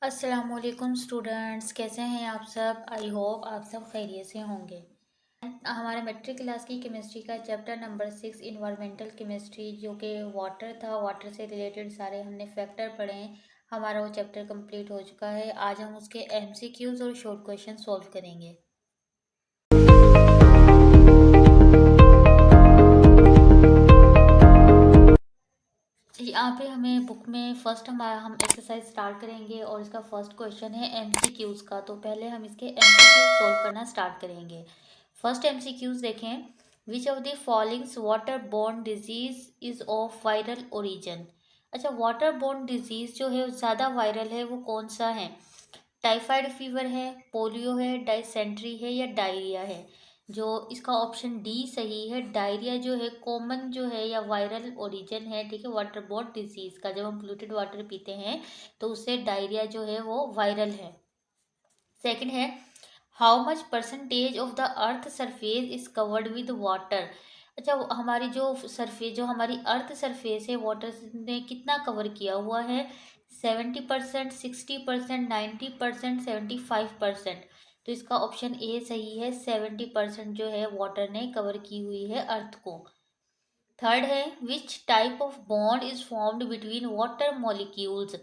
अस्सलामुअलैकुम स्टूडेंट्स, कैसे हैं आप सब। आई होप आप सब खैरियत से होंगे। हमारे मैट्रिक क्लास की केमिस्ट्री का चैप्टर नंबर 6 इन्वायरमेंटल केमिस्ट्री, जो कि वाटर था। वाटर से रिलेटेड सारे हमने फैक्टर पढ़े हैं। हमारा वो चैप्टर कंप्लीट हो चुका है। आज हम उसके एमसीक्यूज और शॉर्ट क्वेश्चन सॉल्व करेंगे। यहाँ पे हमें बुक में फर्स्ट हम एक्सरसाइज स्टार्ट करेंगे और इसका फर्स्ट क्वेश्चन है एमसीक्यूज का। तो पहले हम इसके एमसीक्यूज सॉल्व करना स्टार्ट करेंगे। फर्स्ट एमसीक्यूज देखें। Which of the followings water borne disease is of viral origin. अच्छा, वाटर बोर्न डिजीज जो है ज़्यादा वायरल है वो कौन सा है। टाइफाइड फीवर है, पोलियो है, डायसेंट्री है या डायरिया है। जो इसका ऑप्शन डी सही है। डायरिया जो है कॉमन जो है या वायरल ओरिजिन है, ठीक है, वाटर बोर्न डिजीज का। जब हम पोल्यूटेड वाटर पीते हैं तो उससे डायरिया जो है वो वायरल है। सेकंड है, how much percentage of the earth surface is covered with water. अच्छा, हमारी जो सरफेस, जो हमारी अर्थ सरफेस है, वाटर ने कितना कवर किया हुआ है। 70%, 60%, 90%, 75%। तो इसका ऑप्शन ए सही है। 70% जो है वाटर ने कवर की हुई है अर्थ को। थर्ड है, which type of bond is formed between water molecules.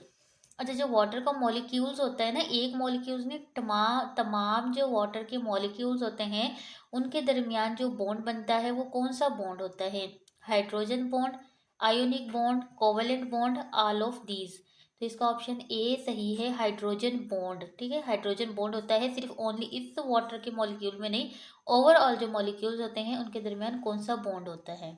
अच्छा, जो वाटर का मॉलिक्यूल्स होता है ना, एक मॉलिक्यूल्स में तमाम तमाम जो वाटर के मॉलिक्यूल्स होते हैं उनके दरमियान जो बॉन्ड बनता है वो कौन सा बॉन्ड होता है। Hydrogen bond, ionic bond, covalent bond, all of these. तो इसका ऑप्शन ए सही है, हाइड्रोजन बॉन्ड। ठीक है, हाइड्रोजन बॉन्ड होता है सिर्फ ओनली इस वाटर के मॉलिक्यूल में नहीं, ओवरऑल जो मॉलिक्यूल्स होते हैं उनके दरमियान कौन सा बॉन्ड होता है।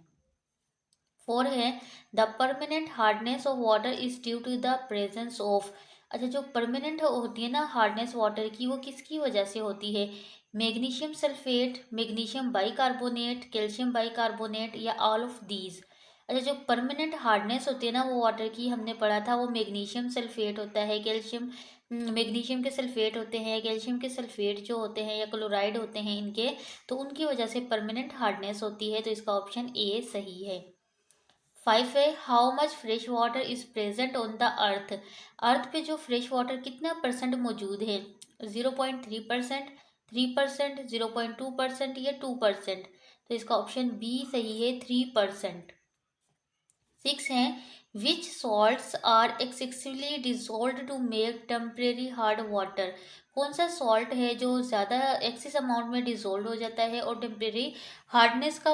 फोर है, the permanent hardness of water is due to the presence of. अच्छा, जो परमानेंट होती है ना हार्डनेस वाटर की, वो किसकी वजह से होती है। Magnesium sulphate, magnesium bicarbonate, calcium bicarbonate या ऑल ऑफ दीज। अच्छा, जो परमानेंट हार्डनेस होती है ना वो वाटर की, हमने पढ़ा था वो मैग्नीशियम सल्फेट होता है, कैल्शियम, मैग्नीशियम के सल्फेट होते हैं, कैल्शियम के सल्फेट जो होते हैं या क्लोराइड होते हैं इनके, तो उनकी वजह से परमानेंट हार्डनेस होती है। तो इसका ऑप्शन ए सही है। फाइव है, how much fresh water is present on the earth. Earth पे जो फ्रेश वाटर कितना परसेंट मौजूद है। 0.3%, 3%, 0.2% या 2%। तो इसका ऑप्शन बी सही है, 3%। सिक्स है, which salts are excessively dissolve to make temporary hard water. कौन सा सॉल्ट है जो ज़्यादा एक्सेस अमाउंट में डिजोल्व हो जाता है और टेम्परेरी हार्डनेस का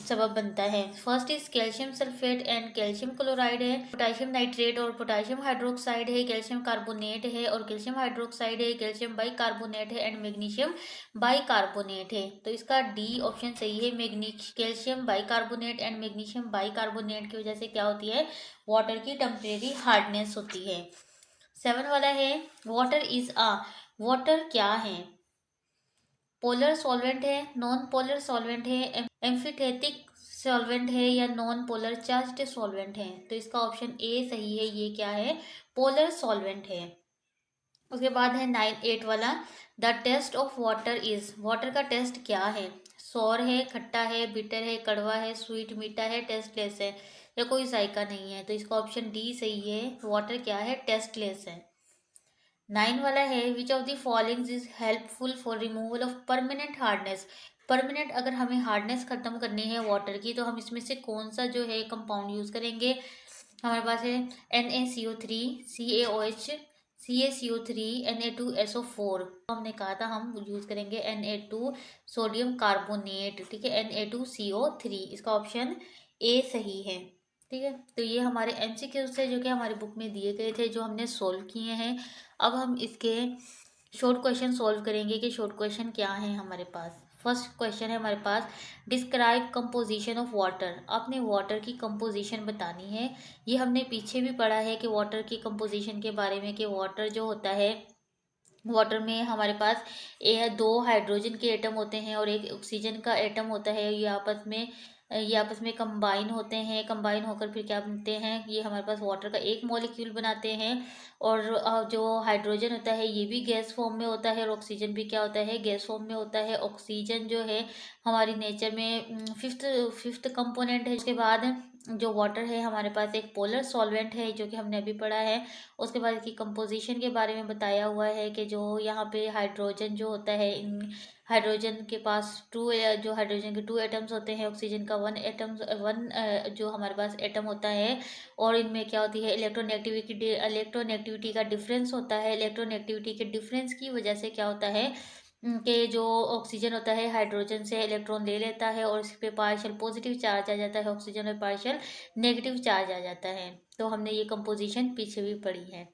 सबब बनता है। First is calcium sulphate and calcium chloride है, पोटेशियम नाइट्रेट और पोटेशियम हाइड्रोक्साइड है, कैल्शियम कार्बोनेट है और कैल्शियम हाइड्रोक्साइड है, कैल्शियम बाइकार्बोनेट है एंड मैग्नीशियम बाइकार्बोनेट है। तो इसका डी ऑप्शन सही है, calcium bicarbonate and magnesium bicarbonate की वजह से क्या होती है, वाटर की टेम्परेरी हार्डनेस होती है। सेवन वाला है, वाटर इज आ। वाटर क्या है। पोलर सॉल्वेंट है, नॉन पोलर सॉल्वेंट है, एम्फिथेटिक सॉल्वेंट है या नॉन पोलर चार्ज्ड सॉल्वेंट है। तो इसका ऑप्शन ए सही है, ये क्या है, पोलर सॉल्वेंट है। उसके बाद है 9-8 वाला, the test of water is. Water का टेस्ट क्या है। सौर है, खट्टा है, बिटर है, कड़वा है, स्वीट मीठा है, टेस्टलेस है या कोई जायका नहीं है। तो इसका ऑप्शन डी सही है, वाटर क्या है, टेस्टलेस है। 9 वाला है, which of the following is helpful for removal of permanent hardness. Permanent अगर हमें हार्डनेस खत्म करनी है वाटर की तो हम इसमें से कौन सा जो है कंपाउंड यूज करेंगे। हमारे पास है NaCO3, CaOH, CaCO3, Na2SO4। हमने कहा था हम यूज करेंगे Na2 सोडियम कार्बोनेट, ठीक है, Na2CO3। इसका ऑप्शन ए सही है। ठीक है, तो ये हमारे MCQs थे जो कि हमारी बुक में दिए गए थे, जो हमने सोल्व किए हैं। अब हम इसके शॉर्ट क्वेश्चन सॉल्व करेंगे कि शॉर्ट क्वेश्चन क्या है हमारे पास। फर्स्ट क्वेश्चन है हमारे पास, डिस्क्राइब कंपोजिशन ऑफ वाटर। आपने वाटर की कंपोजिशन बतानी है। ये हमने पीछे भी पढ़ा है कि वाटर की कंपोजिशन के बारे में, कि वाटर जो होता है, वाटर में हमारे पास दो हाइड्रोजन के एटम होते हैं और एक ऑक्सीजन का एटम होता है। ये आपस में कंबाइन होते हैं, कंबाइन होकर फिर क्या बनते हैं, ये हमारे पास वाटर का एक मॉलिक्यूल बनाते हैं। और जो हाइड्रोजन होता है ये भी गैस फॉर्म में होता है और ऑक्सीजन भी क्या होता है, गैस फॉर्म में होता है। ऑक्सीजन जो है हमारी नेचर में फिफ्थ फिफ्थ कंपोनेंट है। उसके बाद जो वाटर है हमारे पास एक पोलर सॉल्वेंट है जो कि हमने अभी पढ़ा है। उसके बाद इसकी कंपोजिशन के बारे में बताया हुआ है कि जो यहाँ पे हाइड्रोजन जो होता है, इन हाइड्रोजन के पास जो हाइड्रोजन के 2 एटम्स होते हैं, ऑक्सीजन का 1 जो हमारे पास एटम होता है। और इनमें क्या होती है, इलेक्ट्रोनेगेटिविटी का डिफरेंस होता है। इलेक्ट्रोनेगेटिविटी के डिफरेंस की वजह से क्या होता है कि जो ऑक्सीजन होता है हाइड्रोजन से इलेक्ट्रॉन ले लेता है और इस पे पार्शियल पॉजिटिव चार्ज आ जाता है, ऑक्सीजन में पार्शियल नेगेटिव चार्ज आ जाता है। तो हमने ये कंपोजिशन पीछे भी पढ़ी है।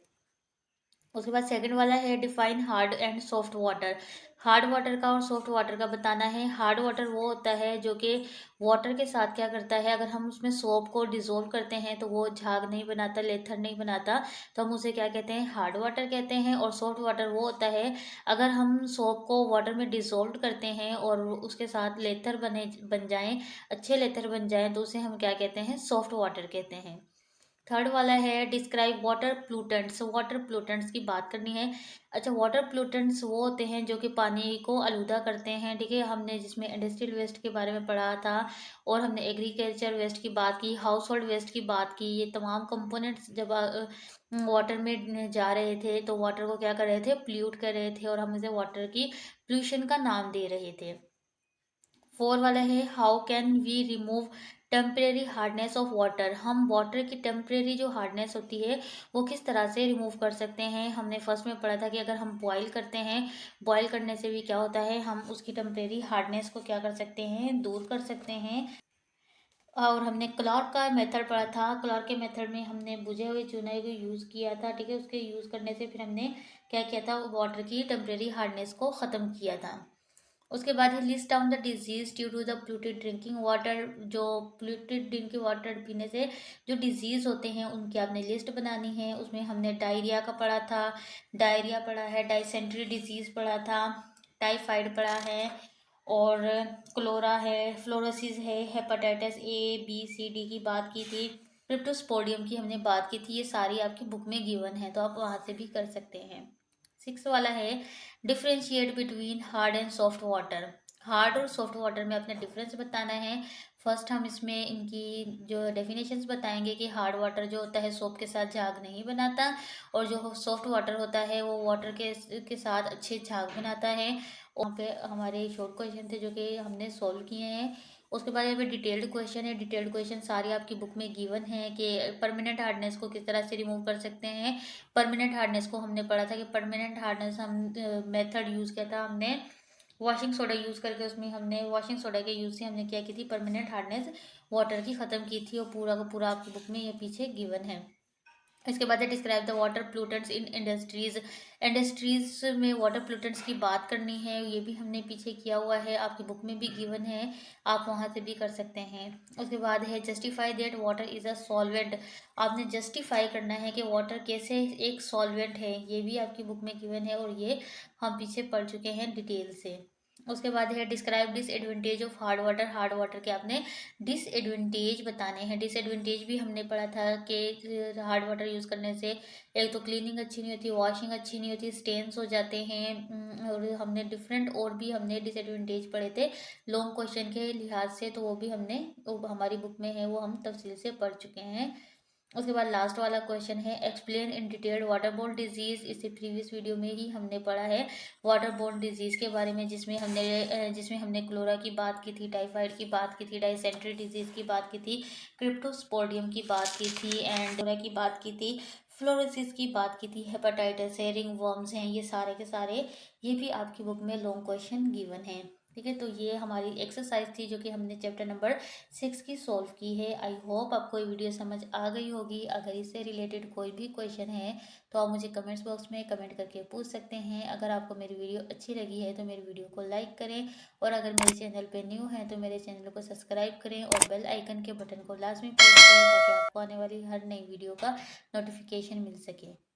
उसके बाद सेकंड वाला है define hard and soft water. Hard water का और सॉफ्ट वाटर का बताना है। हार्ड वाटर वो होता है जो कि वाटर के साथ क्या करता है, अगर हम उसमें सोप को डिज़ोल्व करते हैं तो वो झाग नहीं बनाता, लेथर नहीं बनाता, तो हम उसे क्या कहते हैं, हार्ड वाटर कहते हैं। और सॉफ्ट वाटर वो होता है अगर हम सोप को वाटर में डिज़ोल्व करते हैं और उसके साथ लेथर बन जाएं, अच्छे लेथर बन जाएं, तो उसे हम क्या कहते हैं, सॉफ्ट वाटर कहते हैं। थर्ड वाला है डिस्क्राइब वाटर प्लूटेंट्स। वाटर प्लूटेंट्स की बात करनी है। अच्छा, वाटर प्लूटेंट्स वो होते हैं जो कि पानी को आलूदा करते हैं। ठीक है, हमने जिसमें इंडस्ट्रियल वेस्ट के बारे में पढ़ा था और हमने एग्रीकल्चर वेस्ट की बात की, हाउस होल्ड वेस्ट की बात की। ये तमाम कंपोनेंट्स जब वाटर में जा रहे थे तो वाटर को क्या कर रहे थे, प्ल्यूट कर रहे थे, और हम इसे वाटर की प्ल्यूशन का नाम दे रहे थे। फोर वाला है how can we remove temporary hardness of water. हम वाटर की टेम्परेरी जो हार्डनेस होती है वो किस तरह से रिमूव कर सकते हैं। हमने फर्स्ट में पढ़ा था कि अगर हम बॉईल करते हैं, बॉईल करने से भी क्या होता है, हम उसकी टेम्परेरी हार्डनेस को क्या कर सकते हैं, दूर कर सकते हैं। और हमने क्लॉर का मेथड पढ़ा था। क्लॉर के मेथड में हमने बुझे हुए चूने को यूज़ किया था। ठीक है, उसके यूज़ करने से फिर हमने क्या किया था, वाटर की टेम्परेरी हार्डनेस को ख़त्म किया था। उसके बाद है list down the disease due to the polluted drinking water. जो प्लूटेड ड्रिंकिंग वाटर पीने से जो डिजीज होते हैं उनकी आपने लिस्ट बनानी है। उसमें हमने डायरिया का पढ़ा था, डायरिया पढ़ा है, डाइसेंट्री डिजीज पढ़ा था, टाइफाइड पढ़ा है, और क्लोरा है, फ्लोरोसिस है, hepatitis A B C D की बात की थी, क्रिप्टोस्पोडियम की हमने बात की थी। ये सारी आपकी बुक में गिवन है तो आप वहाँ से भी कर सकते हैं। सिक्स वाला है differentiate between hard and soft water. Hard और सॉफ्ट वाटर में अपना डिफरेंस बताना है। फर्स्ट हम इसमें इनकी जो डेफिनेशंस बताएंगे कि हार्ड वाटर जो होता है सोप के साथ झाग नहीं बनाता, और जो सॉफ्ट वाटर होता है वो वाटर के साथ अच्छे झाग बनाता है। वहाँ पे हमारे शॉर्ट क्वेश्चन थे जो कि हमने सॉल्व किए हैं। उसके बाद यहाँ पे डिटेल्ड क्वेश्चन है। डिटेल्ड क्वेश्चन सारे आपकी बुक में गिवन है कि परमानेंट हार्डनेस को किस तरह से रिमूव कर सकते हैं। परमानेंट हार्डनेस को हमने पढ़ा था कि परमानेंट हार्डनेस हम मेथड यूज़ किया था हमने वॉशिंग सोडा यूज़ करके। उसमें हमने वॉशिंग सोडा के यूज़ से हमने क्या की थी, परमानेंट हार्डनेस वाटर की ख़त्म की थी, और पूरा का पूरा आपकी बुक में ये पीछे गिवन है। इसके बाद है describe the water pollutants in industries. Industries में वाटर प्लूटेंट्स की बात करनी है, ये भी हमने पीछे किया हुआ है, आपकी बुक में भी गिवन है, आप वहाँ से भी कर सकते हैं। उसके बाद है justify that water is a solvent. आपने जस्टिफाई करना है कि वाटर कैसे एक सॉल्वेंट है, ये भी आपकी बुक में गिवन है और ये हम पीछे पढ़ चुके हैं डिटेल से। उसके बाद है describe disadvantage of hard water. Hard water के आपने डिसएडवांटेज बताने हैं। डिसएडवांटेज भी हमने पढ़ा था कि हार्ड वाटर यूज़ करने से एक तो क्लीनिंग अच्छी नहीं होती, वॉशिंग अच्छी नहीं होती, स्टेन्स हो जाते हैं। और हमने डिफरेंट और भी हमने डिसएडवांटेज पढ़े थे लॉन्ग क्वेश्चन के लिहाज से, तो वो भी हमने वो हमारी बुक में है, वो हम तफसील से पढ़ चुके हैं। उसके बाद लास्ट वाला क्वेश्चन है explain in detail waterborne disease. इसे प्रीवियस वीडियो में ही हमने पढ़ा है वाटरबोर्न डिजीज के बारे में, जिसमें हमने क्लोरा की बात की थी, टाइफाइड की बात की थी, डाइसेंट्री डिजीज की बात की थी, क्रिप्टोस्पोडियम की बात की थी, एंड क्लोरा की बात की थी, फ्लोरोसिस की बात की थी, हेपेटाइटिस है, रिंग वर्म्स हैं, ये सारे के सारे ये भी आपकी बुक में लॉन्ग क्वेश्चन गिवन है। ठीक है, तो ये हमारी एक्सरसाइज थी जो कि हमने चैप्टर नंबर 6 की सॉल्व की है। आई होप आपको ये वीडियो समझ आ गई होगी। अगर इससे रिलेटेड कोई भी क्वेश्चन है तो आप मुझे कमेंट्स बॉक्स में कमेंट करके पूछ सकते हैं। अगर आपको मेरी वीडियो अच्छी लगी है तो मेरी वीडियो को लाइक करें, और अगर मेरे चैनल पे न्यू हैं तो मेरे चैनल को सब्सक्राइब करें और बेल आइकन के बटन को लाजमी प्रेस करें ताकि आपको आने वाली हर नई वीडियो का नोटिफिकेशन मिल सके।